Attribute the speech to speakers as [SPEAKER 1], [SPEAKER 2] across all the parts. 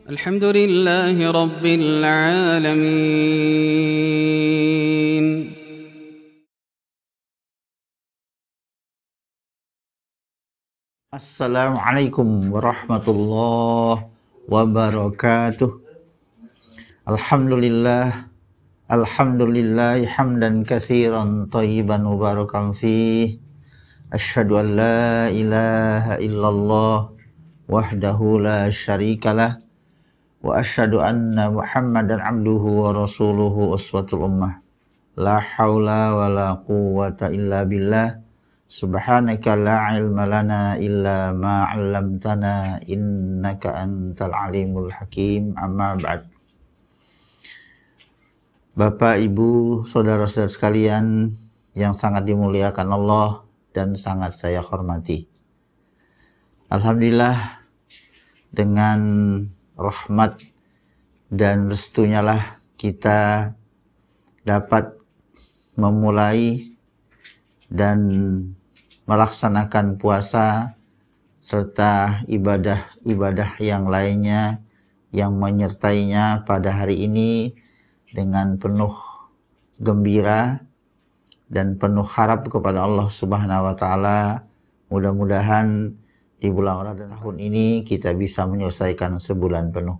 [SPEAKER 1] الحمد لله رب العالمين.
[SPEAKER 2] Assalamualaikum warahmatullahi wabarakatuh. Alhamdulillah hamdan katsiran thayyiban mubarakan fih. Asyhadu an la ilaha illallah wahdahu la syarikalah wa asyhadu anna Muhammadan abduhu wa rasuluhu uswatul ummah. La haula wa la quwwata illa billah. Subhanaka la ilma lana illa ma 'allamtana innaka antal alimul hakim. Amma ba'd. Bapak, Ibu, saudara-saudara sekalian yang sangat dimuliakan Allah dan sangat saya hormati. Alhamdulillah, dengan rahmat dan restunya lah kita dapat memulai dan melaksanakan puasa serta ibadah-ibadah yang lainnya yang menyertainya pada hari ini dengan penuh gembira dan penuh harap kepada Allah Subhanahu wa taala. Mudah-mudahan di bulan Ramadan tahun ini kita bisa menyelesaikan sebulan penuh.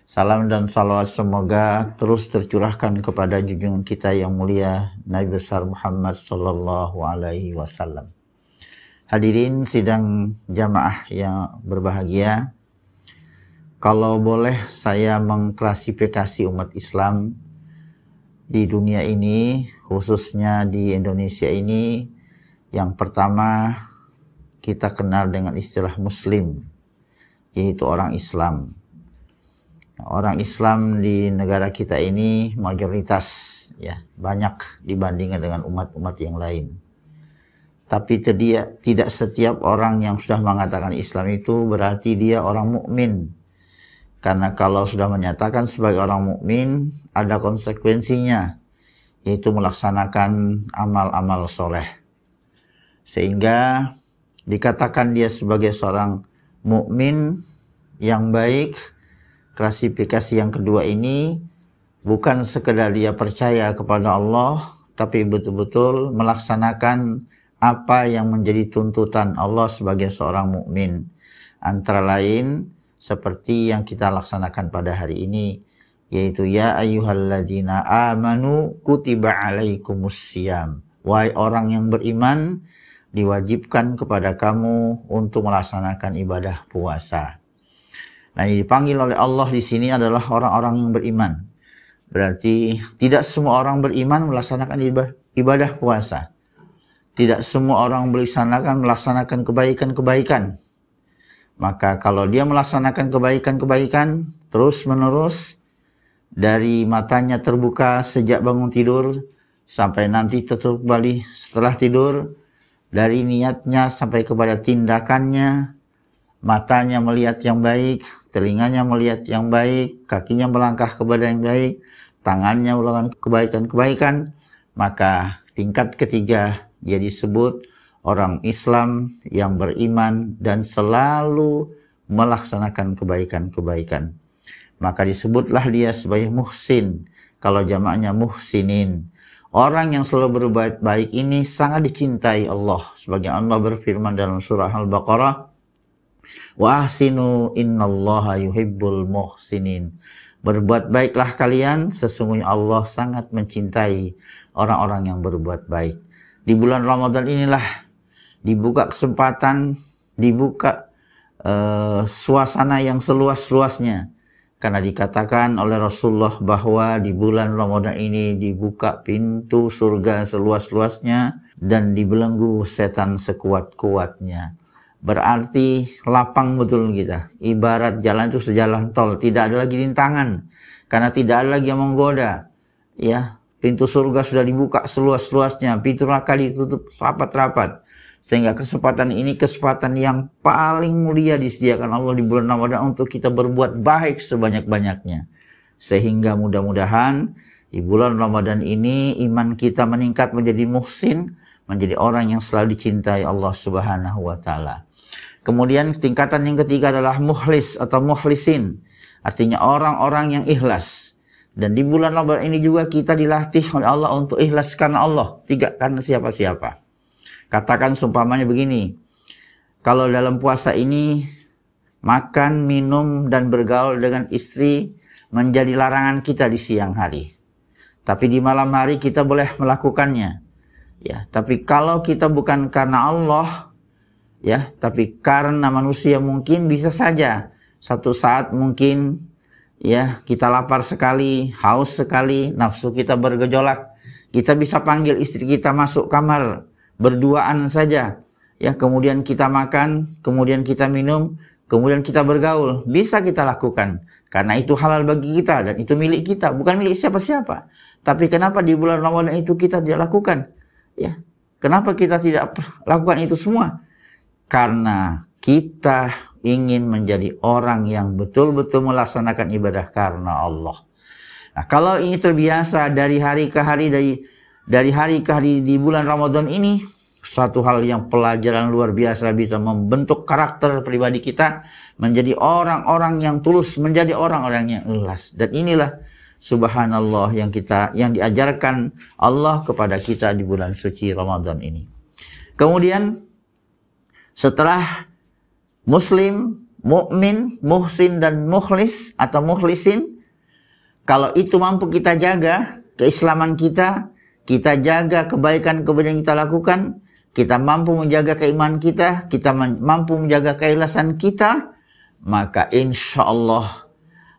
[SPEAKER 2] Salam dan salawat semoga terus tercurahkan kepada junjungan kita yang mulia Nabi besar Muhammad sallallahu alaihi wasallam. Hadirin sidang jamaah yang berbahagia, kalau boleh saya mengklasifikasi umat Islam di dunia ini, khususnya di Indonesia ini, yang pertama kita kenal dengan istilah Muslim, yaitu orang Islam. Orang Islam di negara kita ini mayoritas, ya, banyak dibandingkan dengan umat-umat yang lain. Tapi tidak setiap orang yang sudah mengatakan Islam itu berarti dia orang mukmin. Karena kalau sudah menyatakan sebagai orang mukmin, ada konsekuensinya, yaitu melaksanakan amal-amal soleh. Sehingga dikatakan dia sebagai seorang mukmin yang baik. Klasifikasi yang kedua ini bukan sekedar dia percaya kepada Allah, tapi betul-betul melaksanakan apa yang menjadi tuntutan Allah sebagai seorang mukmin. Antara lain seperti yang kita laksanakan pada hari ini, yaitu ya ayyuhalladzina amanu kutiba alaikumussyam. Wahai orang yang beriman, diwajibkan kepada kamu untuk melaksanakan ibadah puasa. Nah, yang dipanggil oleh Allah di sini adalah orang-orang yang beriman. Berarti tidak semua orang beriman melaksanakan ibadah puasa. Tidak semua orang melaksanakan kebaikan-kebaikan. Maka kalau dia melaksanakan kebaikan-kebaikan terus-menerus, dari matanya terbuka sejak bangun tidur sampai nanti tutup kembali setelah tidur, dari niatnya sampai kepada tindakannya, matanya melihat yang baik, telinganya melihat yang baik, kakinya melangkah kepada yang baik, tangannya melakukan kebaikan-kebaikan, maka tingkat ketiga dia disebut orang Islam yang beriman dan selalu melaksanakan kebaikan-kebaikan. Maka disebutlah dia sebagai muhsin, kalau jamaknya muhsinin. Orang yang selalu berbuat baik ini sangat dicintai Allah. Sebagai Allah berfirman dalam surah Al-Baqarah, wa ahsinu innallaha yuhibbul muhsinin. Berbuat baiklah kalian, sesungguhnya Allah sangat mencintai orang-orang yang berbuat baik. Di bulan Ramadan inilah dibuka kesempatan, dibuka suasana yang seluas-luasnya. Karena dikatakan oleh Rasulullah bahwa di bulan Ramadan ini dibuka pintu surga seluas-luasnya dan dibelenggu setan sekuat-kuatnya. Berarti lapang betul kita. Ibarat jalan itu sejalan tol, tidak ada lagi rintangan. Karena tidak ada lagi yang menggoda. Ya, pintu surga sudah dibuka seluas-luasnya, pintu neraka ditutup rapat-rapat. Sehingga kesempatan ini kesempatan yang paling mulia disediakan Allah di bulan Ramadan untuk kita berbuat baik sebanyak-banyaknya. Sehingga mudah-mudahan di bulan Ramadan ini iman kita meningkat menjadi muhsin, menjadi orang yang selalu dicintai Allah Subhanahu wa taala. Kemudian tingkatan yang ketiga adalah mukhlis atau mukhlisin. Artinya orang-orang yang ikhlas. Dan di bulan Ramadan ini juga kita dilatih oleh Allah untuk ikhlas karena Allah, tidak karena siapa-siapa. Katakan seumpamanya begini, kalau dalam puasa ini makan, minum, dan bergaul dengan istri menjadi larangan kita di siang hari. Tapi di malam hari kita boleh melakukannya. Ya, tapi kalau kita bukan karena Allah, ya, tapi karena manusia, mungkin bisa saja satu saat mungkin ya kita lapar sekali, haus sekali, nafsu kita bergejolak. Kita bisa panggil istri kita masuk kamar, berduaan saja. Ya, kemudian kita makan, kemudian kita minum, kemudian kita bergaul. Bisa kita lakukan. Karena itu halal bagi kita dan itu milik kita, bukan milik siapa-siapa. Tapi kenapa di bulan Ramadan itu kita tidak lakukan? Ya, kenapa kita tidak lakukan itu semua? Karena kita ingin menjadi orang yang betul-betul melaksanakan ibadah karena Allah. Nah, kalau ini terbiasa dari hari ke hari, dari hari ke hari di bulan Ramadan ini, suatu hal yang pelajaran luar biasa, bisa membentuk karakter pribadi kita menjadi orang-orang yang tulus, menjadi orang-orang yang ikhlas. Dan inilah subhanallah yang diajarkan Allah kepada kita di bulan suci Ramadan ini. Kemudian setelah Muslim, mukmin, muhsin, dan mukhlis atau mukhlisin, kalau itu mampu kita jaga keislaman kita jaga kebaikan-kebaikan yang kita lakukan, kita mampu menjaga keimanan kita mampu menjaga keikhlasan kita, maka insya Allah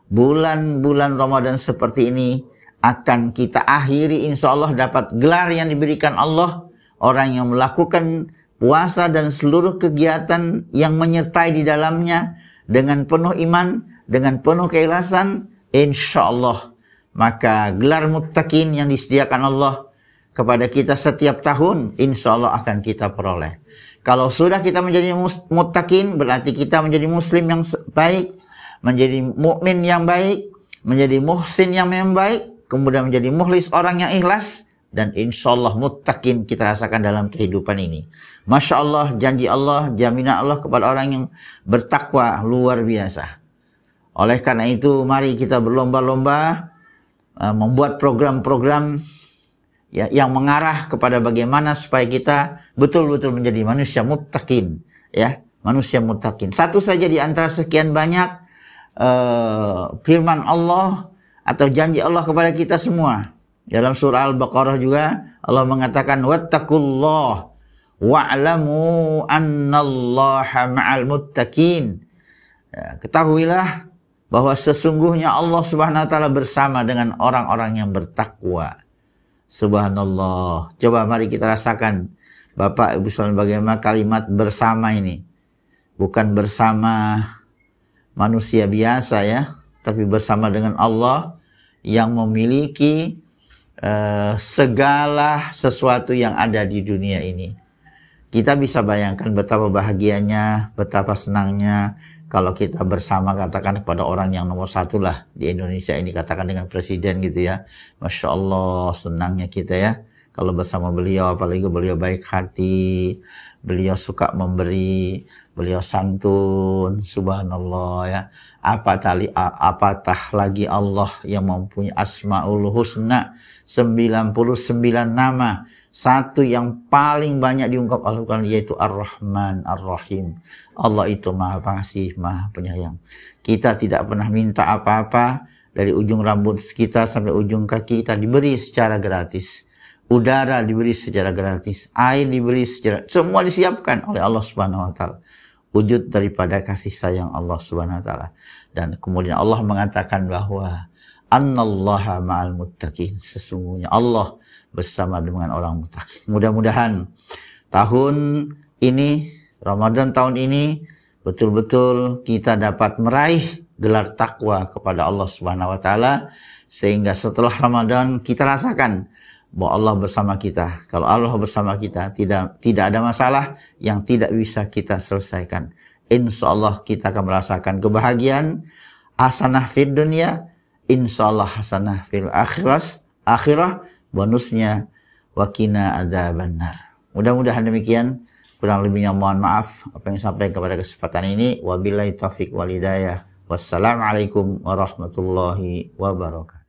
[SPEAKER 2] bulan-bulan Ramadan seperti ini akan kita akhiri insya Allah dapat gelar yang diberikan Allah, orang yang melakukan puasa dan seluruh kegiatan yang menyertai di dalamnya dengan penuh iman, dengan penuh keikhlasan, insya Allah. Maka gelar muttaqin yang disediakan Allah kepada kita setiap tahun, insya Allah akan kita peroleh. Kalau sudah kita menjadi muttaqin, berarti kita menjadi muslim yang baik, menjadi mukmin yang baik, menjadi muhsin yang baik, kemudian menjadi mukhlis, orang yang ikhlas, dan insya Allah muttaqin kita rasakan dalam kehidupan ini. Masya Allah, janji Allah, jaminan Allah kepada orang yang bertakwa luar biasa. Oleh karena itu, mari kita berlomba-lomba membuat program-program ya, yang mengarah kepada bagaimana supaya kita betul-betul menjadi manusia muttaqin. Ya, manusia muttaqin. Satu saja di antara sekian banyak firman Allah atau janji Allah kepada kita semua. Dalam surah Al-Baqarah juga Allah mengatakan wattaqullah wa'lamu annallaha ma'al muttaqin. Ya, ketahuilah bahwa sesungguhnya Allah Subhanahu wa taala bersama dengan orang-orang yang bertakwa. Subhanallah. Coba mari kita rasakan Bapak Ibu sekalian bagaimana kalimat bersama ini. Bukan bersama manusia biasa ya, tapi bersama dengan Allah yang memiliki segala sesuatu yang ada di dunia ini. Kita bisa bayangkan betapa bahagianya, betapa senangnya kalau kita bersama, katakan kepada orang yang nomor satu lah di Indonesia ini, katakan dengan presiden gitu ya. Masya Allah senangnya kita ya kalau bersama beliau, apalagi beliau baik hati, beliau suka memberi, beliau santun, subhanallah ya. Apatah lagi Allah yang mempunyai Asmaul Husna, 99 nama. Satu yang paling banyak diungkap Al-Quran yaitu Ar-Rahman Ar-Rahim. Allah itu Maha Pengasih, Maha Penyayang. Kita tidak pernah minta apa-apa, dari ujung rambut kita sampai ujung kaki kita diberi secara gratis. Udara diberi secara gratis, air diberi secara, semua disiapkan oleh Allah Subhanahu wa taala. Wujud daripada kasih sayang Allah Subhanahu wa taala. Dan kemudian Allah mengatakan bahwa annallaha ma'al muttaqin, sesungguhnya Allah bersama dengan orang muttaqin. Mudah-mudahan tahun ini, Ramadan tahun ini, betul-betul kita dapat meraih gelar takwa kepada Allah Subhanahu wa taala, sehingga setelah Ramadan kita rasakan bahwa Allah bersama kita. Kalau Allah bersama kita, tidak ada masalah yang tidak bisa kita selesaikan. Insya Allah kita akan merasakan kebahagiaan, hasanah fid dunya, insya Allah hasanah fil akhirah, bonusnya wakina adzabannar. Mudah-mudahan demikian. Kurang lebihnya mohon maaf apa yang sampai kepada kesempatan ini. Wabillahi taufiq wal hidayah. Wassalamualaikum warahmatullahi wabarakatuh.